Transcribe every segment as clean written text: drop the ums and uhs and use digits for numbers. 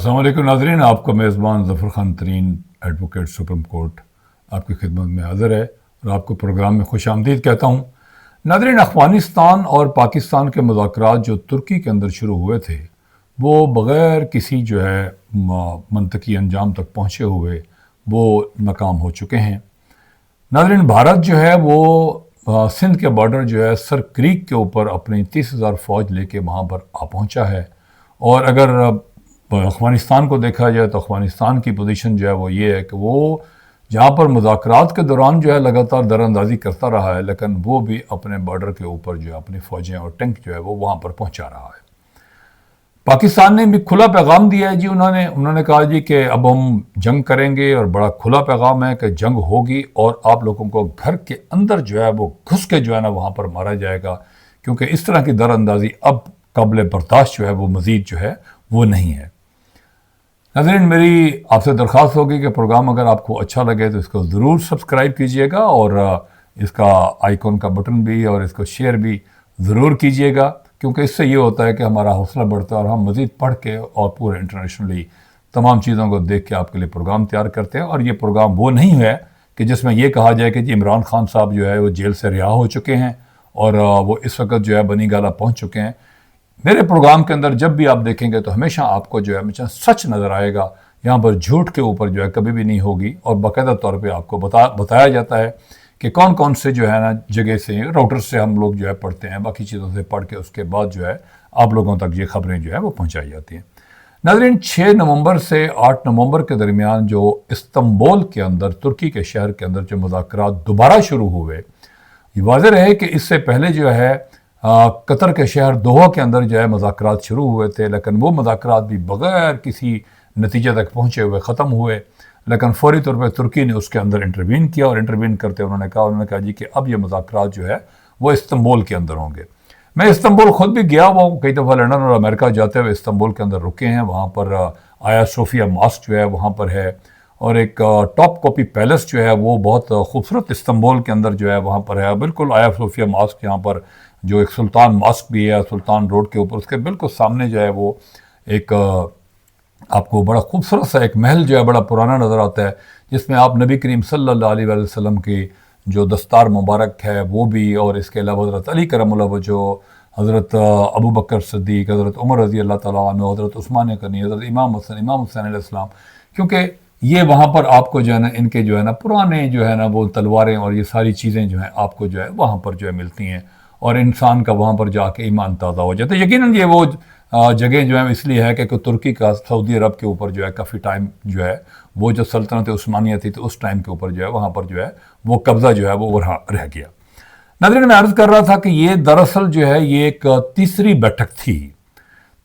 अस्सलाम वालेकुम नाज़रीन, आपका मेज़बान Zafar Khan Tareen advocate supreme court आपकी खिदमत में हाज़िर है और आपको प्रोग्राम में खुश आमदीद कहता हूँ। नाज़रीन, अफ़गानिस्तान और पाकिस्तान के मुज़ाकरात जो तुर्की के अंदर शुरू हुए थे वो बग़ैर किसी जो है मंतकी अंजाम तक पहुँचे हुए वो नाकाम हो चुके हैं। नाज़रीन, भारत जो है वो सिंध के बॉर्डर जो है सर क्रीक के ऊपर अपनी 30,000 फ़ौज लेके वहाँ पर आ पहुँचा है। और अगर अफ़गानिस्तान को देखा जाए तो अफ़गानिस्तान की पोजीशन जो है वो ये है कि वो जहाँ पर मुज़ाकरात के दौरान जो है लगातार दरअंदाज़ी करता रहा है, लेकिन वो भी अपने बॉर्डर के ऊपर जो है अपनी फ़ौजें और टैंक जो है वो वहाँ पर पहुँचा रहा है। पाकिस्तान ने भी खुला पैगाम दिया है जी, उन्होंने कहा जी कि अब हम जंग करेंगे और बड़ा खुला पैगाम है कि जंग होगी और आप लोगों को घर के अंदर जो है वो घुस के जो है ना वहाँ पर मारा जाएगा, क्योंकि इस तरह की दरअंदाज़ी अब काबिल बर्दाश्त जो है वो मज़ीद जो है वो नहीं है। नाज़रीन, मेरी आपसे दरख्वास्त होगी कि प्रोग्राम अगर आपको अच्छा लगे तो इसको ज़रूर सब्सक्राइब कीजिएगा और इसका आइकॉन का बटन भी और इसको शेयर भी ज़रूर कीजिएगा, क्योंकि इससे ये होता है कि हमारा हौसला बढ़ता है और हम मज़ीद पढ़ के और पूरे इंटरनेशनली तमाम चीज़ों को देख के आपके लिए प्रोग्राम तैयार करते हैं। और ये प्रोग्राम वो नहीं है कि जिसमें ये कहा जाए कि जी इमरान खान साहब जो है वो जेल से रिहा हो चुके हैं और वो इस वक्त जो है बनी गाला पहुँच चुके हैं। मेरे प्रोग्राम के अंदर जब भी आप देखेंगे तो हमेशा आपको जो है हमेशा सच नज़र आएगा। यहाँ पर झूठ के ऊपर जो है कभी भी नहीं होगी और बाकायदा तौर पे आपको बताया जाता है कि कौन कौन से जो है ना जगह से राउटर से हम लोग जो है पढ़ते हैं, बाकी चीज़ों से पढ़ के उसके बाद जो है आप लोगों तक ये खबरें जो है वो पहुँचाई जाती हैं। नाज़रीन, 6 नवंबर से 8 नवंबर के दरमियान जो इस्तांबुल के अंदर तुर्की के शहर के अंदर जो मुज़ाकरात दोबारा शुरू हुए, ये वाज़ेह रहे कि इससे पहले जो है कतर के शहर दोहा के अंदर जो है मुज़ाकरात शुरू हुए थे, लेकिन वो मुज़ाकरात भी बग़ैर किसी नतीजे तक पहुँचे हुए ख़त्म हुए। लेकिन फौरी तौर पर तुर्की ने उसके अंदर इंटरवीन किया और इंटरवीन करते उन्होंने कहा जी कि अब ये मुज़ाकरात जो है वो इस्तांबुल के अंदर होंगे। मैं इस्तांबुल ख़ुद भी गया हुआ हूँ, कई दफ़ा लंदन और अमेरिका जाते हुए इस्तांबुल के अंदर रुके हैं। वहाँ पर आया सोफिया मॉस्क जो है वहाँ पर है और एक टॉप कॉपी पैलेस जो है वो बहुत खूबसूरत इस्तांबुल के अंदर जो है वहाँ पर है। बिल्कुल आया सोफिया मॉस्क यहाँ पर जो एक सुल्तान मॉस्क भी है सुल्तान रोड के ऊपर, उसके बिल्कुल सामने जो है वो एक आपको बड़ा खूबसूरत सा एक महल जो है बड़ा पुराना नज़र आता है, जिसमें आप नबी करीम सल्लल्लाहु अलैहि वसल्लम की जो दस्तार मुबारक है वो भी, और इसके अलावा हज़रत अली करमुल्लाह वजह, हज़रत अबू बकर सिद्दीक़, हज़रत उमर रज़ी अल्लाह तआला अन्हु, हज़रत उस्मान गनी, हज़रत इमाम हुसैन अलैहिस्सलाम, क्योंकि ये वहाँ पर आपको जो है ना इनके जो है ना पुराने जो है ना वो तलवारें और ये सारी चीज़ें जो हैं आपको जो है वहाँ पर जो है मिलती हैं और इंसान का वहाँ पर जाके ईमान ताज़ा हो जाता है। यकीनन ये वो जगह जो है इसलिए है कि तुर्की का सऊदी अरब के ऊपर जो है काफ़ी टाइम जो है वो जो सल्तनत उस्मानिया थी तो उस टाइम के ऊपर जो है वहाँ पर जो है वो कब्ज़ा जो है वो रह गया। नाज़रीन, मैं अर्ज़ कर रहा था कि ये दरअसल जो है ये एक तीसरी बैठक थी।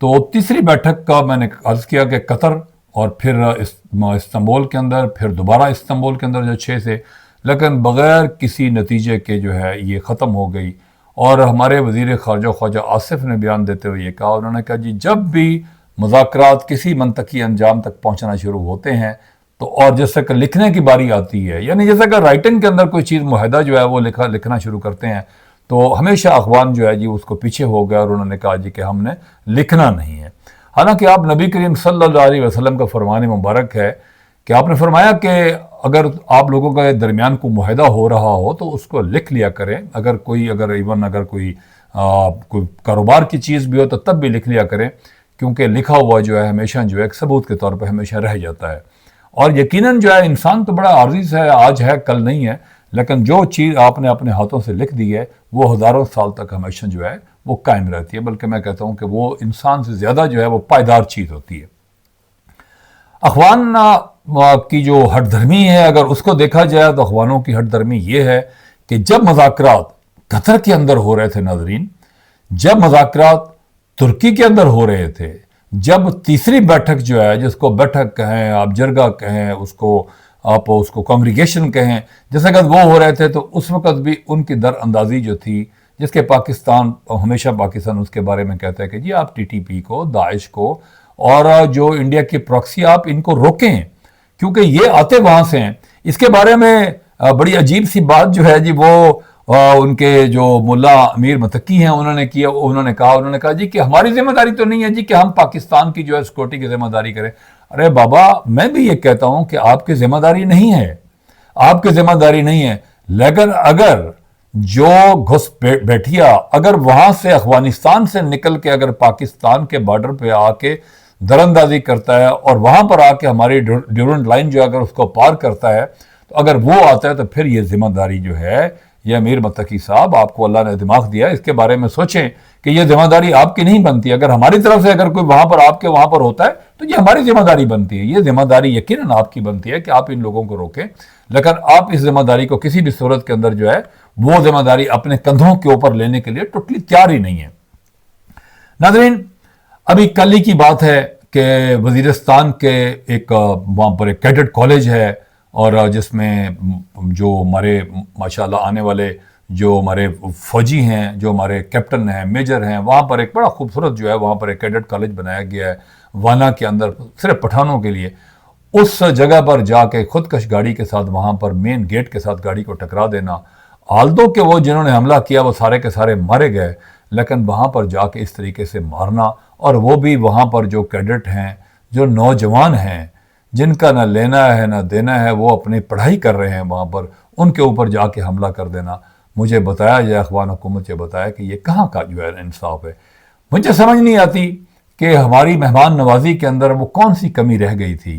तो तीसरी बैठक का मैंने अर्ज़ किया कि कतर और फिर इस्तांबुल के अंदर, फिर दोबारा इस्तांबुल के अंदर जो 6 से, लेकिन बग़ैर किसी नतीजे के जो है ये ख़त्म हो गई। और हमारे वज़ीर ख़ारजा ख्वाजा आसिफ ने बयान देते हुए ये कहा, उन्होंने कहा जी जब भी मुज़ाकरात किसी मंतकी अंजाम तक पहुँचना शुरू होते हैं तो और जैसे कि लिखने की बारी आती है, यानी जैसे कि राइटिंग के अंदर कोई चीज़ मुआहदा जो है वो लिखना शुरू करते हैं, तो हमेशा अख़वान जो है जी उसको पीछे हो गया और उन्होंने कहा जी कि हमने लिखना नहीं है। हालांकि आप नबी करीम सल्लल्लाहु अलैहि वसल्लम का फरमान मुबारक है कि आपने फरमाया कि अगर आप लोगों का दरमियान को मुआहदा हो रहा हो तो उसको लिख लिया करें। अगर कोई कारोबार की चीज़ भी हो तो तब भी लिख लिया करें, क्योंकि लिखा हुआ जो है हमेशा जो है एक सबूत के तौर पर हमेशा रह जाता है। और यकीनन जो है इंसान तो बड़ा आर्जिज़ है, आज है कल नहीं है, लेकिन जो चीज़ आपने अपने हाथों से लिख दी है वो हज़ारों साल तक हमेशा जो है वो कायम रहती है, बल्कि मैं कहता हूँ कि वो इंसान से ज़्यादा जो है वो पायदार चीज़ होती है। अख़वान की जो हटधर्मी है अगर उसको देखा जाए तो अख़वानों की हटधर्मी ये है कि जब मुज़ाकरात कतर के अंदर हो रहे थे नाज़रीन, जब मुज़ाकरात तुर्की के अंदर हो रहे थे, जब तीसरी बैठक जो है जिसको बैठक कहें आप जरगा कहें उसको कांग्रीगेशन कहें, जैसे कि वो हो रहे थे, तो उस वक़्त भी उनकी दरअंदाज़ी जो थी, जिसके हमेशा पाकिस्तान उसके बारे में कहता है कि जी आप TTP को, दाइश को और जो इंडिया की प्रॉक्सी आप इनको रोकें क्योंकि ये आते वहाँ से हैं। इसके बारे में बड़ी अजीब सी बात जो है जी वो उनके जो मुल्ला अमीर मतकी हैं उन्होंने कहा जी कि हमारी जिम्मेदारी तो नहीं है जी कि हम पाकिस्तान की जो है सिक्योरिटी की जिम्मेदारी करें। अरे बाबा, मैं भी ये कहता हूं कि आपकी जिम्मेदारी नहीं है, आपकी जिम्मेदारी नहीं है, लेकिन अगर जो घुसपैठिया अगर वहां से अफगानिस्तान से निकल के अगर पाकिस्तान के बॉर्डर पे आके दरअंदाजी करता है और वहां पर आके हमारी ड्यूरेंट लाइन जो है अगर उसको पार करता है, तो अगर वो आता है तो फिर ये जिम्मेदारी जो है, ये अमीर मुत्तकी साहब, आपको अल्लाह ने दिमाग दिया, इसके बारे में सोचें कि ये जिम्मेदारी आपकी नहीं बनती। अगर हमारी तरफ से अगर कोई वहां पर आपके वहां पर होता है तो ये हमारी जिम्मेदारी बनती है, ये जिम्मेदारी यकीनन आपकी बनती है कि आप इन लोगों को रोकें, लेकिन आप इस जिम्मेदारी को किसी भी सूरत के अंदर जो है वो जिम्मेदारी अपने कंधों के ऊपर लेने के लिए टोटली तैयार ही नहीं है। नाज़रीन, अभी कल ही की बात है कि वजीरिस्तान के एक वहाँ पर एक कैडेट कॉलेज है और जिसमें जो हमारे माशाल्लाह आने वाले जो हमारे फौजी हैं, जो हमारे कैप्टन हैं, मेजर हैं, वहाँ पर एक बड़ा खूबसूरत जो है वहाँ पर एक कैडेट कॉलेज बनाया गया है वाना के अंदर, सिर्फ पठानों के लिए। उस जगह पर जाके खुदकश गाड़ी के साथ वहाँ पर मेन गेट के साथ गाड़ी को टकरा देना, आल्दो के वो जिन्होंने हमला किया वो सारे के सारे मारे गए, लेकिन वहाँ पर जाके इस तरीके से मारना, और वो भी वहाँ पर जो कैडेट हैं, जो नौजवान हैं, जिनका ना लेना है ना देना है, वो अपनी पढ़ाई कर रहे हैं वहाँ पर, उनके ऊपर जाके हमला कर देना। मुझे बताया जाए, अखबार हुकूमत से बताया कि ये कहाँ का जो है इंसाफ है। मुझे समझ नहीं आती कि हमारी मेहमान नवाजी के अंदर वो कौन सी कमी रह गई थी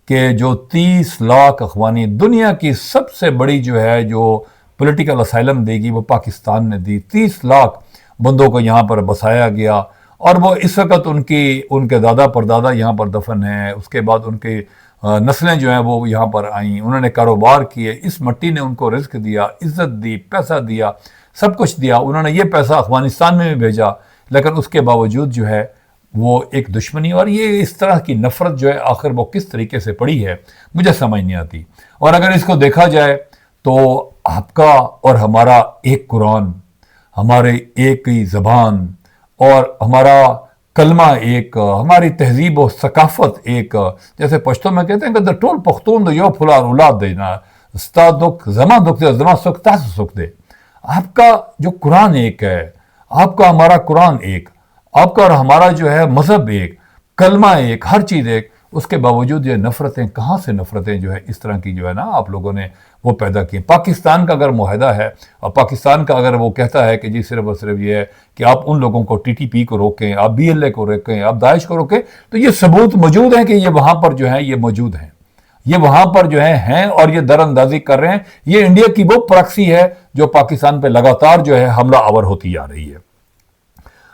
कि जो 30 लाख अफगानी, दुनिया की सबसे बड़ी जो है जो पॉलिटिकल असाइलम देगी वो पाकिस्तान ने दी। 30 लाख बंदों को यहाँ पर बसाया गया और वो इस वक्त उनके दादा परदादा यहाँ पर दफन हैं, उसके बाद उनकी नस्लें जो हैं वो यहाँ पर आईं, उन्होंने कारोबार किए, इस मिट्टी ने उनको रिस्क दिया, इज़्ज़त दी, पैसा दिया, सब कुछ दिया। उन्होंने ये पैसा अफगानिस्तान में भी भेजा, लेकिन उसके बावजूद जो है वो एक दुश्मनी और ये इस तरह की नफ़रत जो है आखिर वो किस तरीके से पड़ी है, मुझे समझ नहीं आती। और अगर इसको देखा जाए तो आपका और हमारा एक कुरान, हमारे एक ही ज़बान और हमारा कलमा एक, हमारी तहजीब और सकाफ़त एक, जैसे पश्तो में कहते हैं कि द टोल पख्तून दो यो फुलार उलाद देना स्ता दुख जमा दुख दे जमा सुख तास सुख दे। आपका जो कुरान एक है, आपका हमारा कुरान एक, आपका और हमारा जो है मज़हब एक, कलमा एक, हर चीज़ एक, उसके बावजूद ये नफ़रतें, कहाँ से नफ़रतें जो है इस तरह की जो है ना आप लोगों ने वो पैदा की। पाकिस्तान का अगर मुआहदा है और पाकिस्तान का अगर वो कहता है कि जी सिर्फ और सिर्फ ये है कि आप उन लोगों को TTP को रोकें, आप BLA को रोकें, आप दाइश को रोकें, तो ये सबूत मौजूद हैं कि ये वहाँ पर जो है ये मौजूद हैं, ये वहाँ पर जो है और ये दरअंदाजी कर रहे हैं। ये इंडिया की वो प्रॉक्सी है जो पाकिस्तान पर लगातार जो है हमला आवर होती जा रही है।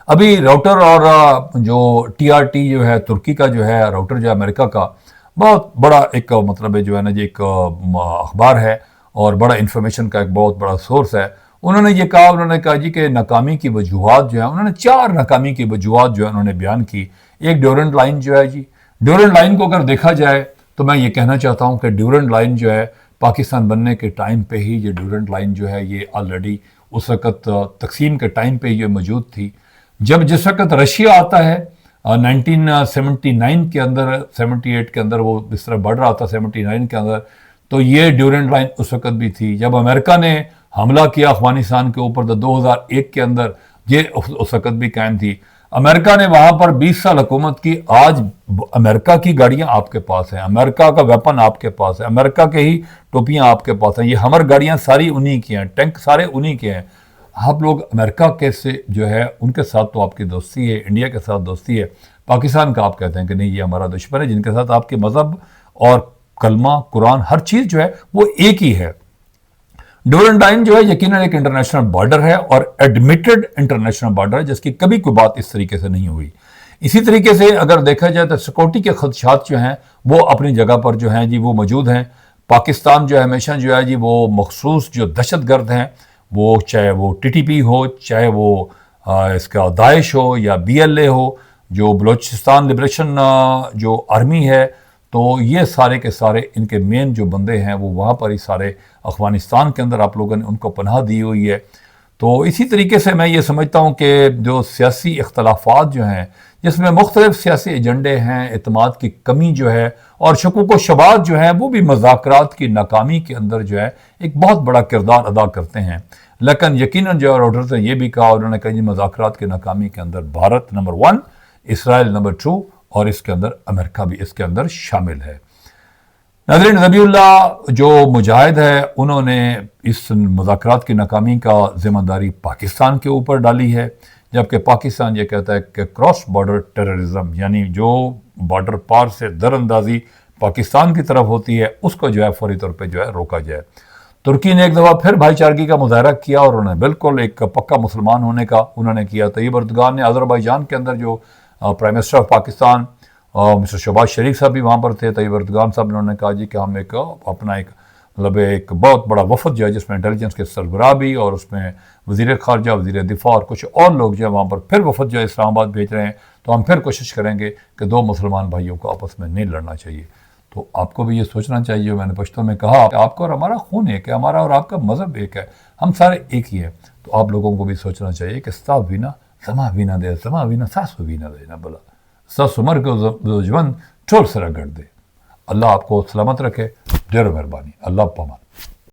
अभी राउटर और जो TRT जो है तुर्की का जो है राउटर जो है अमेरिका का बहुत बड़ा एक मतलब है जो है ना जी एक अखबार है और बड़ा इन्फॉर्मेशन का एक बहुत बड़ा सोर्स है। उन्होंने कहा जी कि नाकामी की वजूहात जो है, उन्होंने 4 नाकामी की वजूहात जो है उन्होंने बयान की। एक ड्यूरेंट लाइन जो है जी, ड्यूरेंट लाइन को अगर देखा जाए तो मैं ये कहना चाहता हूँ कि ड्यूरेंट लाइन जो है पाकिस्तान बनने के टाइम पे ही ये ड्यूरेंट लाइन जो है ये ऑलरेडी उस वक़्त तकसीम के टाइम पे ये मौजूद थी। जब जिस वक़्त रशिया आता है 1979 के अंदर, 78 के अंदर वो इस तरह बढ़ रहा था, 79 के अंदर, तो ये ड्यूरेंट लाइन उस वक़्त भी थी। जब अमेरिका ने हमला किया अफगानिस्तान के ऊपर तो 2001 के अंदर ये उस वक़्त भी कायम थी। अमेरिका ने वहाँ पर 20 साल हुकूमत की। आज अमेरिका की गाड़ियाँ आपके पास हैं, अमेरिका का वेपन आपके पास है, अमेरिका के ही टोपियाँ आपके पास हैं, ये हमर गाड़ियाँ सारी उन्हीं की हैं, टैंक सारे उन्हीं के हैं। आप लोग अमेरिका के से जो है उनके साथ तो आपकी दोस्ती है, इंडिया के साथ दोस्ती है, पाकिस्तान का आप कहते हैं कि नहीं ये हमारा दुश्मन है, जिनके साथ आपके मज़हब और कलमा कुरान हर चीज़ जो है वो एक ही है। ड्यूरेंट लाइन जो है यकीनन एक इंटरनेशनल बॉर्डर है और एडमिटेड इंटरनेशनल बॉर्डर है जिसकी कभी कोई बात इस तरीके से नहीं हुई। इसी तरीके से अगर देखा जाए तो सिक्योरिटी के खदशात जो हैं वो अपनी जगह पर जो हैं जी वो मौजूद हैं। पाकिस्तान जो है हमेशा जो है जी वो मखसूस जो दहशतगर्द हैं, वो चाहे वो TTP हो, चाहे वो इसका दाइश हो या BLA हो, जो बलोचिस्तान लिबरेशन जो आर्मी है, तो ये सारे के सारे इनके मेन जो बंदे हैं वो वहाँ पर ही सारे अफ़गानिस्तान के अंदर आप लोगों ने उनको पनाह दी हुई है। तो इसी तरीके से मैं ये समझता हूँ कि जो सियासी इख्तलाफात जो हैं जिसमें मुख्तलिफ सियासी एजेंडे हैं, एतमाद की कमी जो है और शकूक व शबात जो है वो भी मुज़ाकरात की नाकामी के अंदर जो है एक बहुत बड़ा किरदार अदा करते हैं। لیکن یقیناً جو راٹرز نے یہ بھی کہا، انہوں نے کہا جی مذاکرات کی ناکامی کے اندر بھارت نمبر 1، اسرائیل نمبر 2 اور اس کے اندر امریکہ بھی اس کے اندر شامل ہے۔ ناظرین، ذبیح اللہ جو مجاہد ہے انہوں نے اس مذاکرات کی ناکامی کا ذمہ داری پاکستان کے اوپر ڈالی ہے، جبکہ پاکستان یہ کہتا ہے کہ کراس بارڈر ٹیررزم، یعنی جو بارڈر پار سے در اندازی پاکستان کی طرف ہوتی ہے اس کو جو ہے فوری طور پہ جو ہے روکا جائے۔ ترکی نے ایک دفعہ پھر بھائی چارگی کا مظاہرہ کیا اور انہوں نے بالکل ایک پکا مسلمان ہونے کا انہوں نے کیا۔ طیب اردگان نے آذربائیجان کے اندر جو prime minister of Pakistan mister Shehbaz Sharif صاحب بھی وہاں پر تھے، طیب اردگان صاحب نے کہا جی کہ ہم اپنا ایک بہت بڑا وفد جو ہے جس میں انٹیلیجنس کے سربراہ بھی اور اس میں وزیر خارجہ، وزیر دفاع اور کچھ اور لوگ جو ہے وہاں پر پھر وفد جو ہے اسلام آباد بھیج رہے ہیں، تو ہم پھر کوشش کریں گے کہ دو مسلمان بھائیوں کو آپس میں نہیں لڑنا چاہیے۔ تو آپ کو بھی یہ سوچنا چاہیے، میں نے پشتوں میں کہا کہ آپ کا اور ہمارا خون ایک ہے، ہمارا اور آپ کا مذہب ایک ہے، ہم سارے ایک ہی ہیں۔ تو آپ لوگوں کو بھی سوچنا چاہیے کہ ستا وینا زما وینا دے، زما وینا ساسو وینا دے نا بلا ساسو مر کو جوان ٹول سرا گڑ دے۔ اللہ آپ کو سلامت رکھے، ڈیر مہربانی، اللہ پامان۔